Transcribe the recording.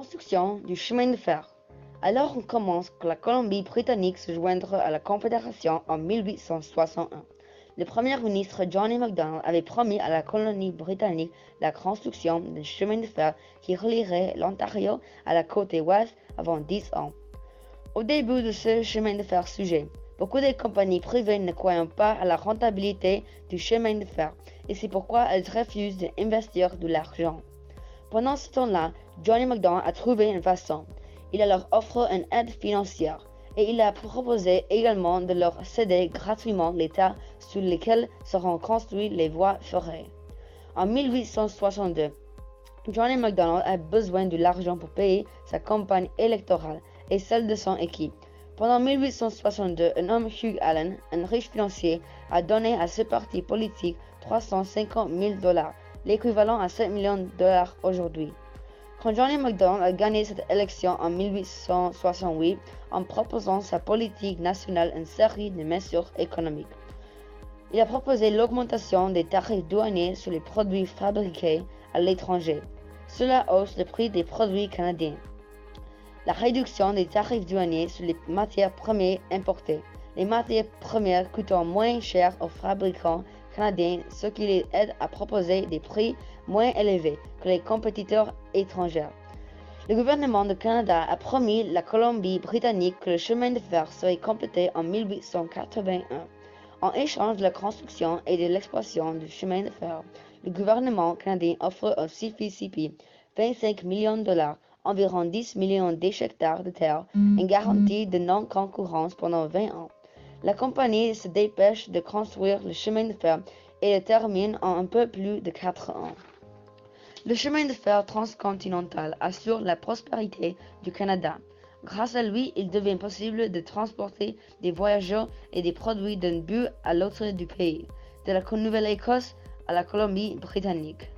Construction du chemin de fer. Alors on commence que la Colombie-Britannique se joindra à la Confédération en 1861. Le premier ministre Johnny MacDonald avait promis à la colonie britannique la construction d'un chemin de fer qui relierait l'Ontario à la côte ouest avant 10 ans. Au début de ce chemin de fer sujet, beaucoup de compagnies privées ne croyaient pas à la rentabilité du chemin de fer et c'est pourquoi elles refusent d'investir de l'argent. Pendant ce temps-là, Johnny MacDonald a trouvé une façon. Il leur offre une aide financière et il a proposé également de leur céder gratuitement les terres sur lesquelles seront construites les voies ferrées. En 1862, Johnny MacDonald a besoin de l'argent pour payer sa campagne électorale et celle de son équipe. Pendant 1862, un homme, Hugh Allen, un riche financier, a donné à ce parti politique 350 000 $, l'équivalent à 7 millions de dollars aujourd'hui. Quand Johnny MacDonald a gagné cette élection en 1868 en proposant sa politique nationale une série de mesures économiques, il a proposé l'augmentation des tarifs douaniers sur les produits fabriqués à l'étranger. Cela hausse le prix des produits canadiens. La réduction des tarifs douaniers sur les matières premières importées. Les matières premières coûtant moins cher aux fabricants canadiens, ce qui les aide à proposer des prix moins élevés que les compétiteurs étrangers. Le gouvernement du Canada a promis la Colombie-Britannique que le chemin de fer serait complété en 1881. En échange de la construction et de l'exploitation du chemin de fer, le gouvernement canadien offre au CPCP 25 millions de $, environ 10 millions d'hectares de terre, une garantie de non-concurrence pendant 20 ans. La compagnie se dépêche de construire le chemin de fer et le termine en un peu plus de 4 ans. Le chemin de fer transcontinental assure la prospérité du Canada. Grâce à lui, il devient possible de transporter des voyageurs et des produits d'un but à l'autre du pays, de la Nouvelle-Écosse à la Colombie-Britannique.